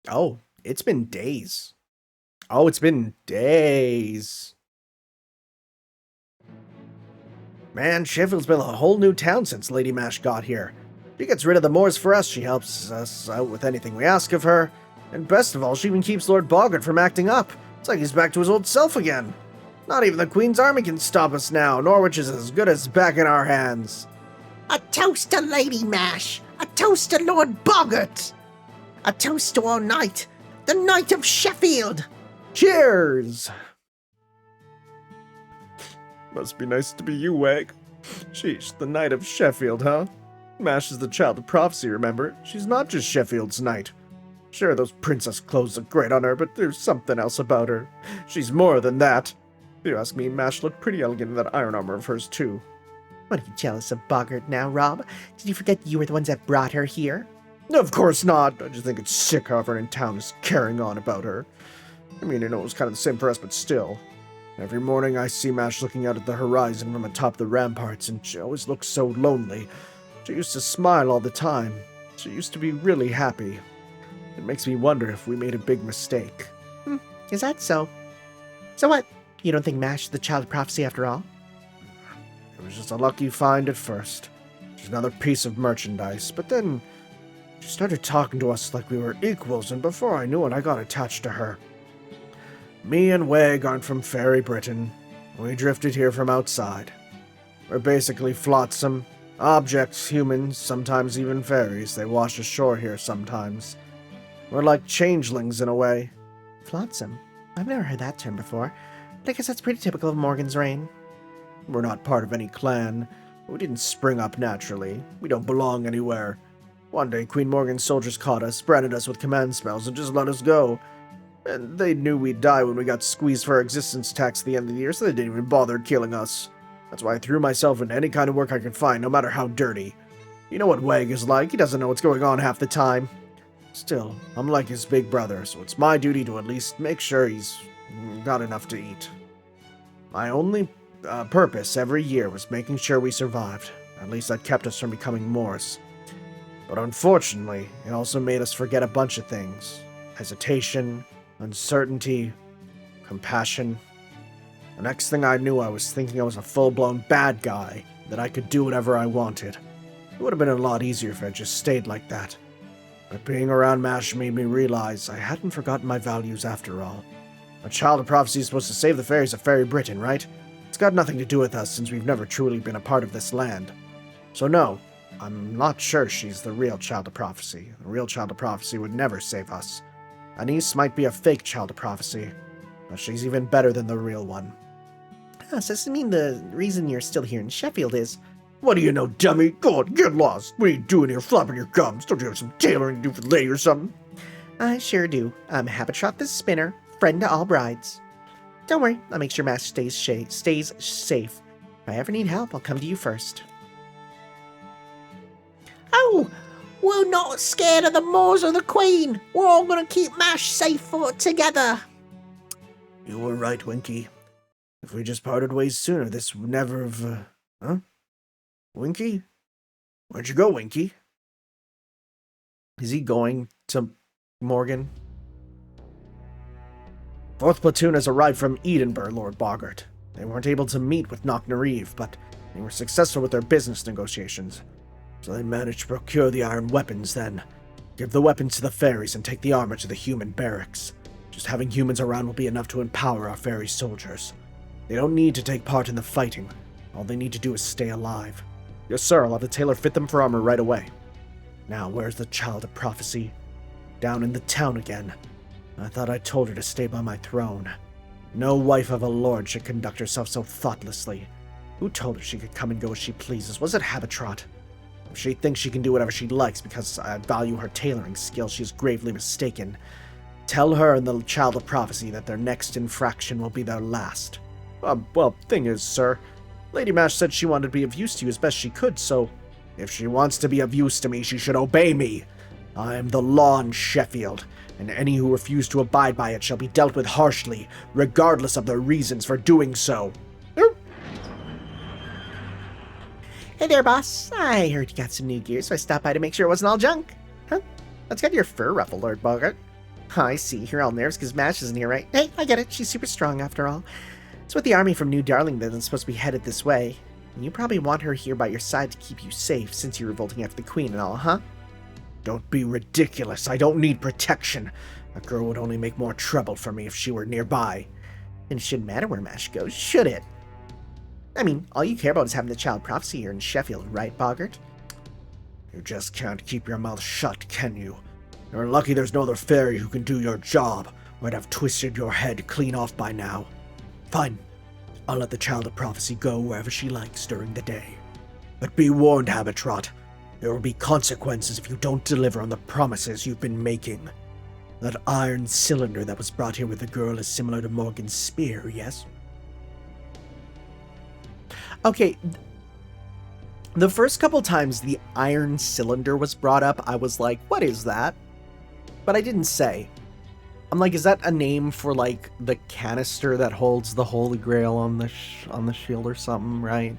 Oh, it's been days. Oh, it's been days. Man, Sheffield's been a whole new town since Lady Mash got here. She gets rid of the moors for us, she helps us out with anything we ask of her, and best of all, she even keeps Lord Bogart from acting up. It's like he's back to his old self again. Not even the Queen's army can stop us now, Norwich is as good as back in our hands. A toast to Lady Mash! A toast to Lord Bogart! A toast to our knight, the Knight of Sheffield! Cheers! Must be nice to be you, Wag. Sheesh, the Knight of Sheffield, huh? Mash is the child of prophecy, remember? She's not just Sheffield's knight. Sure, those princess clothes look great on her, but there's something else about her. She's more than that. If you ask me, Mash looked pretty elegant in that iron armor of hers, too. What, are you jealous of Bogart now, Rob? Did you forget you were the ones that brought her here? Of course not. I just think it's sick how everyone in town is carrying on about her. I mean, I know it was kind of the same for us, but still. Every morning I see Mash looking out at the horizon from atop the ramparts, and she always looks so lonely. She used to smile all the time. She used to be really happy. It makes me wonder if we made a big mistake. Is that so? So what? You don't think Mash is the child of prophecy after all? It was just a lucky find at first. Just another piece of merchandise, but then she started talking to us like we were equals, and before I knew it, I got attached to her. Me and Wag aren't from Fairy Britain. We drifted here from outside. We're basically flotsam. Objects, humans, sometimes even fairies. They wash ashore here sometimes. We're like changelings in a way. Flotsam? I've never heard that term before, but I guess that's pretty typical of Morgan's reign. We're not part of any clan. We didn't spring up naturally. We don't belong anywhere. One day, Queen Morgan's soldiers caught us, branded us with command spells, and just let us go. And they knew we'd die when we got squeezed for our existence tax at the end of the year, so they didn't even bother killing us. That's why I threw myself into any kind of work I could find, no matter how dirty. You know what Wag is like, he doesn't know what's going on half the time. Still, I'm like his big brother, so it's my duty to at least make sure he's got enough to eat. My only purpose every year was making sure we survived. At least that kept us from becoming Moors. But unfortunately, it also made us forget a bunch of things. Hesitation, uncertainty, compassion. The next thing I knew, I was thinking I was a full-blown bad guy, that I could do whatever I wanted. It would have been a lot easier if I just stayed like that. But being around MASH made me realize I hadn't forgotten my values after all. A child of prophecy is supposed to save the fairies of Fairy Britain, right? It's got nothing to do with us since we've never truly been a part of this land. So no, I'm not sure she's the real Child of Prophecy. The real Child of Prophecy would never save us. Anise might be a fake Child of Prophecy, but she's even better than the real one. So does this mean the reason you're still here in Sheffield is... What do you know, dummy? Go on, get lost. What are you doing here, flopping your gums? Don't you have some tailoring to do for the lady or something? I sure do. I'm Habetrot the Spinner, friend to all brides. Don't worry, I'll make sure Mash stays safe. If I ever need help, I'll come to you first. Oh, we're not scared of the Moors or the Queen. We're all gonna keep Mash safe together. You were right, Winky. If we just parted ways sooner, this would never have, Huh? Winky? Where'd you go, Winky? Is he going to Morgan? 4th Platoon has arrived from Edinburgh, Lord Bogart. They weren't able to meet with Knocknarive, but they were successful with their business negotiations. So they managed to procure the iron weapons then. Give the weapons to the fairies and take the armor to the human barracks. Just having humans around will be enough to empower our fairy soldiers. They don't need to take part in the fighting. All they need to do is stay alive. Yes, sir, I'll have the tailor fit them for armor right away. Now, where's the Child of Prophecy? Down in the town again. I thought I told her to stay by my throne. No wife of a lord should conduct herself so thoughtlessly. Who told her she could come and go as she pleases? Was it Habetrot? If she thinks she can do whatever she likes because I value her tailoring skills, she is gravely mistaken. Tell her and the Child of Prophecy that their next infraction will be their last. Well, thing is, sir, Lady Mash said she wanted to be of use to you as best she could, so... If she wants to be of use to me, she should obey me. I am the law in Sheffield, and any who refuse to abide by it shall be dealt with harshly, regardless of their reasons for doing so. Hey there, boss. I heard you got some new gear, so I stopped by to make sure it wasn't all junk. Huh? That's got your fur ruffled, Lord Bogart. Oh, I see. You're all nervous because Mash isn't here, right? Hey, I get it. She's super strong, after all. It's with the army from New Darlington that's supposed to be headed this way. And you probably want her here by your side to keep you safe, since you're revolting after the Queen and all, huh? Don't be ridiculous. I don't need protection. A girl would only make more trouble for me if she were nearby. And it shouldn't matter where Mash goes, should it? I mean, all you care about is having the Child Prophecy here in Sheffield, right, Bogart? You just can't keep your mouth shut, can you? You're lucky there's no other fairy who can do your job, or I'd have twisted your head clean off by now. Fine. I'll let the Child of Prophecy go wherever she likes during the day. But be warned, Habetrot. There will be consequences if you don't deliver on the promises you've been making. That iron cylinder that was brought here with the girl is similar to Morgan's spear, yes? Okay, the first couple times the iron cylinder was brought up, I was like, what is that? But I didn't say. I'm like, is that a name for, like, the canister that holds the Holy Grail on the shield or something, right?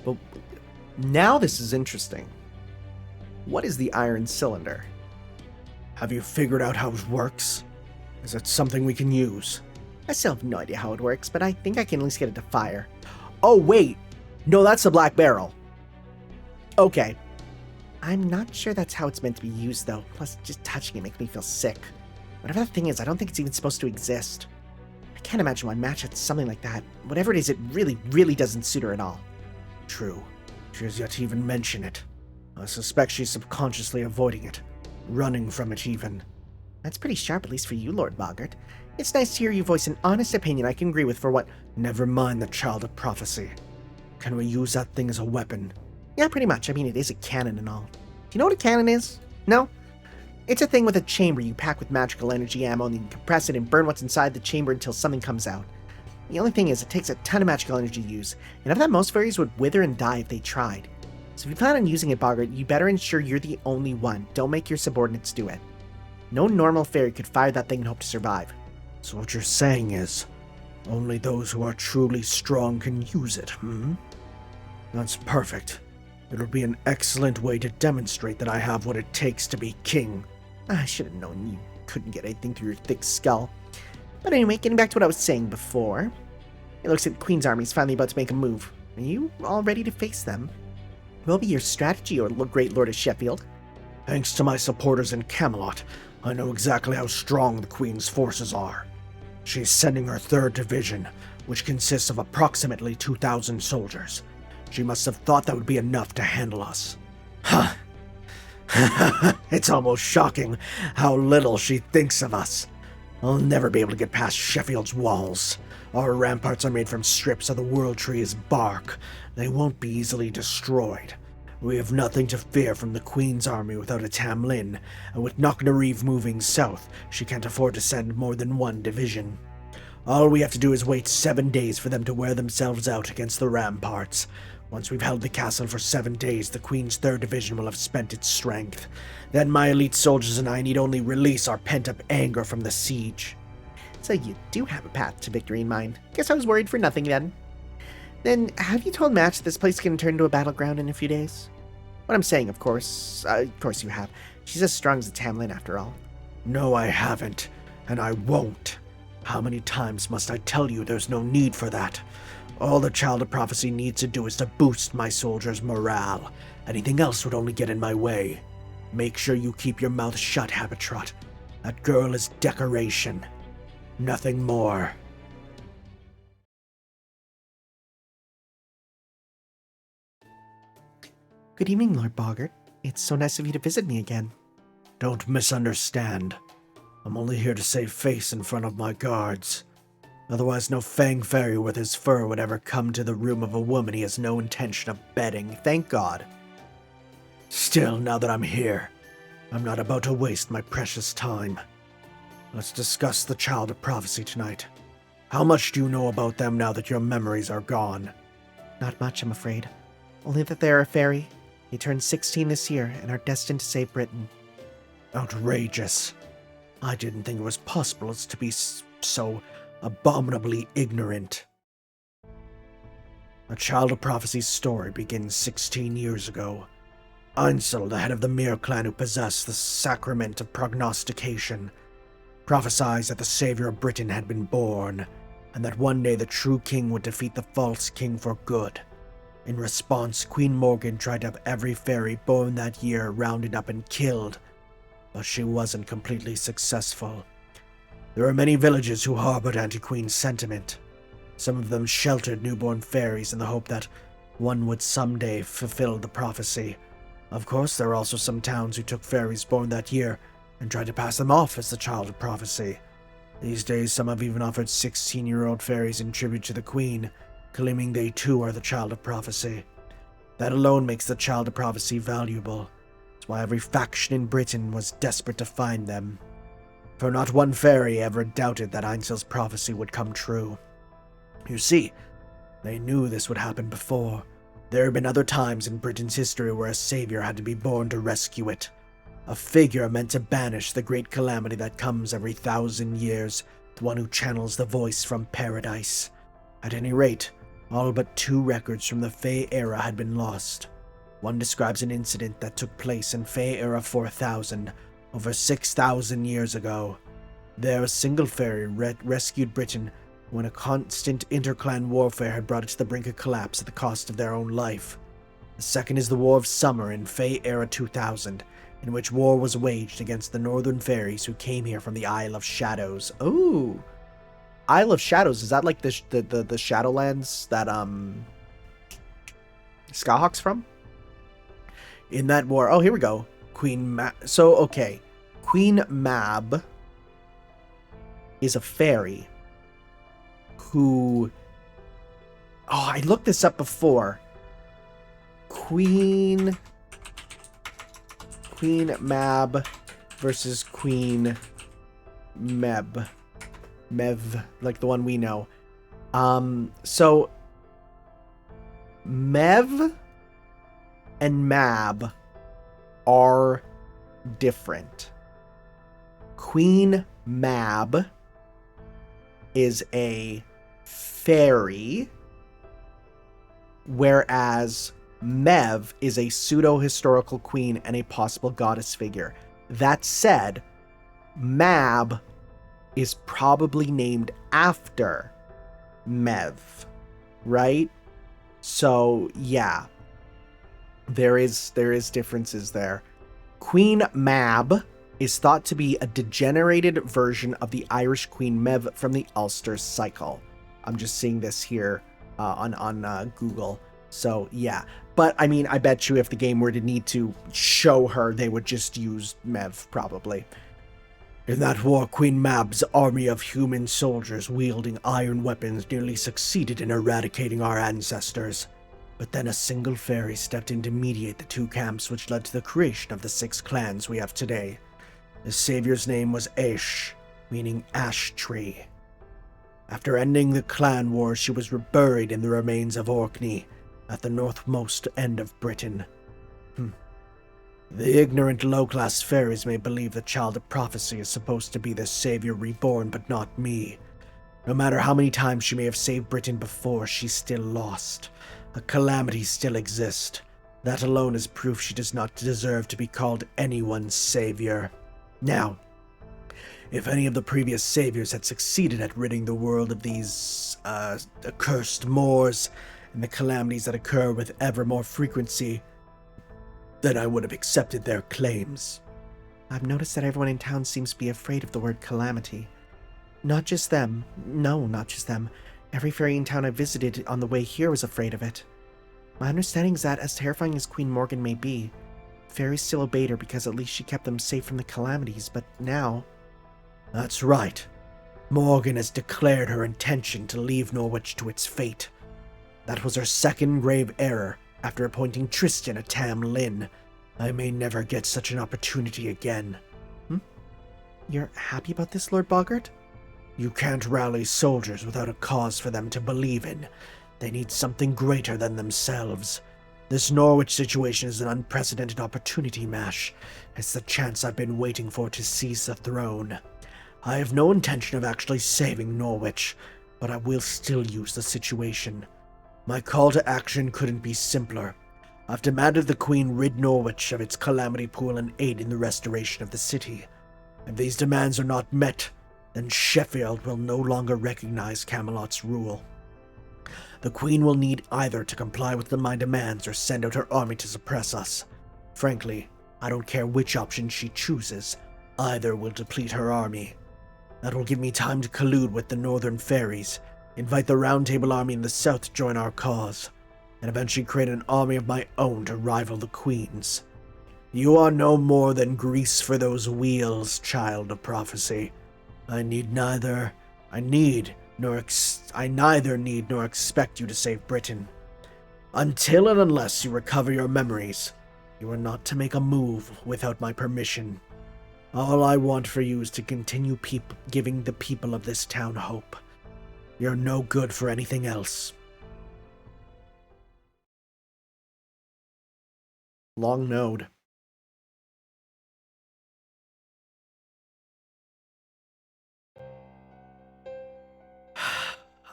But now this is interesting. What is the iron cylinder? Have you figured out how it works? Is it something we can use? I still have no idea how it works, but I think I can at least get it to fire. Oh, wait. No, that's the Black Barrel. Okay. I'm not sure that's how it's meant to be used, though. Plus, just touching it makes me feel sick. Whatever that thing is, I don't think it's even supposed to exist. I can't imagine why Match had something like that. Whatever it is, it really, really doesn't suit her at all. True. She has yet to even mention it. I suspect she's subconsciously avoiding it. Running from it, even. That's pretty sharp, at least for you, Lord Bogart. It's nice to hear you voice an honest opinion I can agree with for what... Never mind the Child of Prophecy. Can we use that thing as a weapon? Yeah, pretty much. I mean, it is a cannon and all. Do you know what a cannon is? No? It's a thing with a chamber you pack with magical energy ammo and you can compress it and burn what's inside the chamber until something comes out. The only thing is, it takes a ton of magical energy to use, and of that most fairies would wither and die if they tried. So if you plan on using it, Bogart, you better ensure you're the only one. Don't make your subordinates do it. No normal fairy could fire that thing and hope to survive. So what you're saying is, only those who are truly strong can use it, hmm? That's perfect. It'll be an excellent way to demonstrate that I have what it takes to be king. I should have known you couldn't get anything through your thick skull. But anyway, getting back to what I was saying before. It looks like the Queen's army is finally about to make a move. Are you all ready to face them? What will be your strategy, or great Lord of Sheffield? Thanks to my supporters in Camelot, I know exactly how strong the Queen's forces are. She's sending her 3rd Division, which consists of approximately 2,000 soldiers. She must have thought that would be enough to handle us. Huh. It's almost shocking how little she thinks of us. I'll never be able to get past Sheffield's walls. Our ramparts are made from strips of the World Tree's bark. They won't be easily destroyed. We have nothing to fear from the Queen's army without a Tamlin, and with Knocknareve moving south, she can't afford to send more than one division. All we have to do is wait 7 days for them to wear themselves out against the ramparts. Once we've held the castle for 7 days, the Queen's 3rd Division will have spent its strength. Then my elite soldiers and I need only release our pent-up anger from the siege. So you do have a path to victory in mind. Guess I was worried for nothing then. Then, have you told Match this place can turn into a battleground in a few days? What I'm saying, of course you have. She's as strong as a Tamlin after all. No, I haven't, and I won't. How many times must I tell you there's no need for that? All the Child of Prophecy needs to do is to boost my soldiers' morale. Anything else would only get in my way. Make sure you keep your mouth shut, Habetrot. That girl is decoration. Nothing more. Good evening, Lord Bogart. It's so nice of you to visit me again. Don't misunderstand. I'm only here to save face in front of my guards. Otherwise, no Fang Fairy with his fur would ever come to the room of a woman he has no intention of bedding. Thank God. Still, now that I'm here, I'm not about to waste my precious time. Let's discuss the Child of Prophecy tonight. How much do you know about them now that your memories are gone? Not much, I'm afraid. Only that they're a fairy. They turned 16 this year and are destined to save Britain. Outrageous. I didn't think it was possible to be so abominably ignorant. The Child of Prophecy's story begins 16 years ago. Ainsel, the head of the Mir clan who possessed the sacrament of prognostication, prophesied that the savior of Britain had been born, and that one day the true king would defeat the false king for good. In response, Queen Morgan tried to have every fairy born that year rounded up and killed, but she wasn't completely successful. There are many villages who harbored anti-Queen sentiment. Some of them sheltered newborn fairies in the hope that one would someday fulfill the prophecy. Of course, there are also some towns who took fairies born that year and tried to pass them off as the Child of Prophecy. These days, some have even offered 16-year-old fairies in tribute to the Queen, claiming they too are the Child of Prophecy. That alone makes the Child of Prophecy valuable. That's why every faction in Britain was desperate to find them. For not one fairy ever doubted that Ainsel's prophecy would come true. You see, they knew this would happen before. There have been other times in Britain's history where a savior had to be born to rescue it. A figure meant to banish the great calamity that comes every 1,000 years, the one who channels the voice from paradise. At any rate, all but 2 records from the Fey era had been lost. One describes an incident that took place in Fey era 4000, over 6,000 years ago. There, a single fairy rescued Britain when a constant interclan warfare had brought it to the brink of collapse at the cost of their own life. The second is the War of Summer in Fey era 2000, in which war was waged against the northern fairies who came here from the Isle of Shadows. Ooh. Isle of Shadows, is that like the Shadowlands that Skyhawk's from? In that war, Oh, here we go. Queen Mab is a fairy who... Oh, I looked this up before. Queen Mab versus Queen Mev, like the one we know. So Mev and Mab are different. Queen Mab is a fairy, whereas Mev is a pseudo-historical queen and a possible goddess figure. That said, Mab is probably named after Mev, right? So, yeah. There is differences there. Queen Mab is thought to be a degenerated version of the Irish Queen Mev from the Ulster cycle. I'm just seeing this here on Google. So, yeah. But, I mean, I bet you if the game were to need to show her, they would just use Mev, probably. In that war, Queen Mab's army of human soldiers wielding iron weapons nearly succeeded in eradicating our ancestors. But then a single fairy stepped in to mediate the two camps, which led to the creation of the 6 clans we have today. The savior's name was Aish, meaning ash tree. After ending the clan war, she was buried in the remains of Orkney, at the northmost end of Britain. The ignorant low-class fairies may believe the child of prophecy is supposed to be the savior reborn, but not me. No matter how many times she may have saved Britain before, she's still lost. A calamity still exists. That alone is proof she does not deserve to be called anyone's savior. Now, if any of the previous saviors had succeeded at ridding the world of these, accursed Moors and the calamities that occur with ever more frequency, then I would have accepted their claims. I've noticed that everyone in town seems to be afraid of the word calamity. Not just them. No, not just them. Every fairy in town I visited on the way here was afraid of it. My understanding is that, as terrifying as Queen Morgan may be, fairies still obeyed her because at least she kept them safe from the calamities, but now... That's right. Morgan has declared her intention to leave Norwich to its fate. That was her second grave error, after appointing Tristan a Tam Lin. I may never get such an opportunity again. You're happy about this, Lord Bogart? You can't rally soldiers without a cause for them to believe in. They need something greater than themselves. This Norwich situation is an unprecedented opportunity, Mash. It's the chance I've been waiting for to seize the throne. I have no intention of actually saving Norwich, but I will still use the situation. My call to action couldn't be simpler. I've demanded the Queen rid Norwich of its calamity pool and aid in the restoration of the city. If these demands are not met, then Sheffield will no longer recognize Camelot's rule. The Queen will need either to comply with my demands or send out her army to suppress us. Frankly, I don't care which option she chooses. Either will deplete her army. That will give me time to collude with the northern fairies, invite the Round Table army in the south to join our cause, and eventually create an army of my own to rival the Queen's. You are no more than grease for those wheels, child of prophecy. I neither need nor expect you to save Britain. Until and unless you recover your memories, you are not to make a move without my permission. All I want for you is to continue giving the people of this town hope. You're no good for anything else. Long node.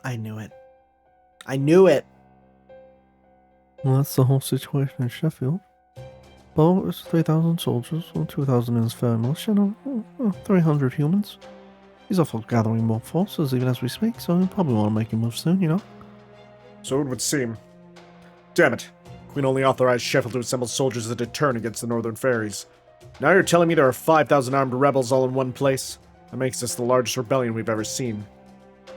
I knew it. I knew it! Well, that's the whole situation in Sheffield. Bogart is 3,000 soldiers, 2,000 in his fair militia, and 300 humans. He's off gathering more forces even as we speak, so he'll probably want to make a move soon, you know? So it would seem. Damn it. Queen only authorized Sheffield to assemble soldiers as a deterrent against the northern fairies. Now you're telling me there are 5,000 armed rebels all in one place? That makes this the largest rebellion we've ever seen.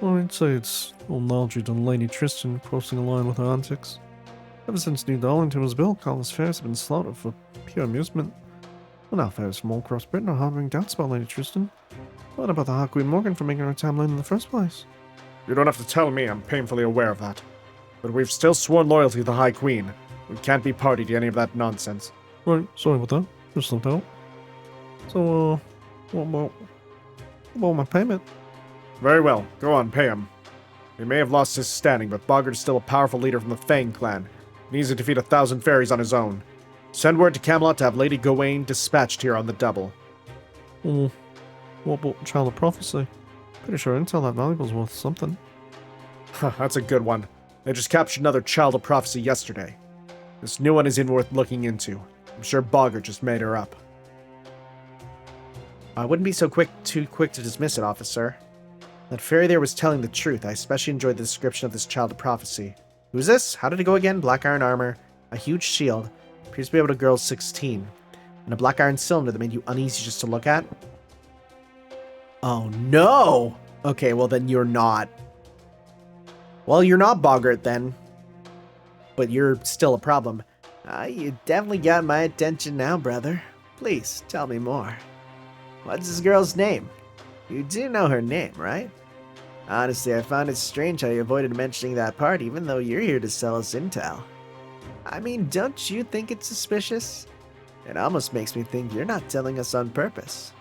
Well, I'd say it's all largely done Lady Tristan crossing a line with her antics. Ever since New Darlington was built, countless fairs have been slaughtered for pure amusement. Well, now fairs from all across Britain are harboring doubts about Lady Tristan. What about the High Queen Morgan for making her a Tam Lin in the first place? You don't have to tell me, I'm painfully aware of that. But we've still sworn loyalty to the High Queen. We can't be party to any of that nonsense. Right, sorry about that. Just slipped out. So, what about my payment? Very well, go on, pay him. He may have lost his standing, but Bogart is still a powerful leader from the Fang clan. He needs to defeat 1,000 fairies on his own. Send word to Camelot to have Lady Gawain dispatched here on the double. Well, what about Child of Prophecy? Pretty sure intel that valuable's worth something. That's a good one. They just captured another Child of Prophecy yesterday. This new one isn't worth looking into. I'm sure Bogart just made her up. I wouldn't be too quick to dismiss it, officer. That fairy there was telling the truth. I especially enjoyed the description of this child of prophecy. Who's this? How did it go again? Black iron armor, a huge shield, appears to be able to girl 16, and a black iron cylinder that made you uneasy just to look at. Oh no! Okay, well then you're not. Well, you're not Bogart then. but you're still a problem. You definitely got my attention now, brother. Please, tell me more. What's this girl's name? You do know her name, right? Honestly, I found it strange how you avoided mentioning that part, even though you're here to sell us intel. I mean, don't you think it's suspicious? It almost makes me think you're not telling us on purpose.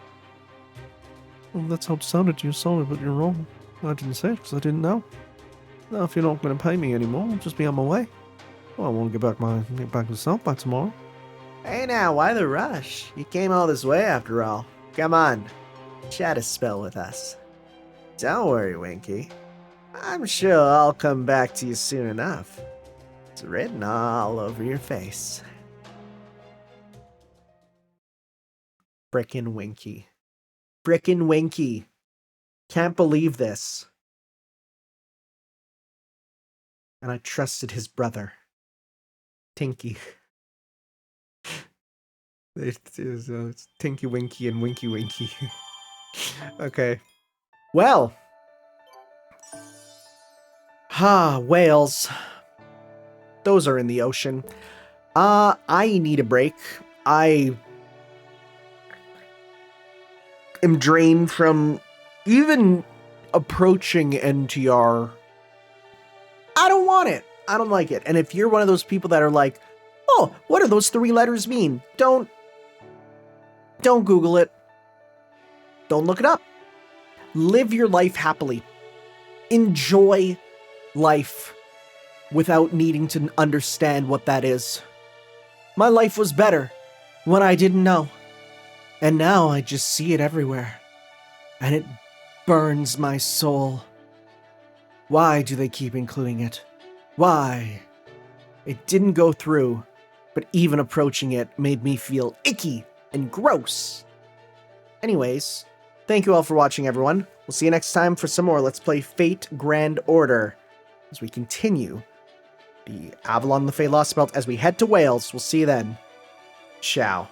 Well, that's how it sounded to you. Sorry, but you're wrong. I didn't say it because I didn't know. Now, if you're not going to pay me anymore, I'll just be on my way. Well, I want to get back to South by tomorrow. Hey now, why the rush? You came all this way after all. Come on, chat a spell with us. Don't worry, Winky. I'm sure I'll come back to you soon enough. It's written all over your face. Frickin' Winky. Frickin' Winky. Can't believe this. And I trusted his brother, Tinky. It's Tinky Winky and Winky Winky. Okay. Well. Whales. Those are in the ocean. I need a break. I am drained from even approaching NTR. I don't want it. I don't like it. And if you're one of those people that are like, oh, what do those 3 letters mean? Don't Google it. Don't look it up. Live your life happily. Enjoy life without needing to understand what that is. My life was better when I didn't know. And now I just see it everywhere. And it burns my soul. Why do they keep including it? Why? It didn't go through, but even approaching it made me feel icky and gross. Anyways, thank you all for watching, everyone. We'll see you next time for some more Let's Play Fate Grand Order as we continue the Avalon the Lostbelt as we head to Wales. We'll see you then. Ciao.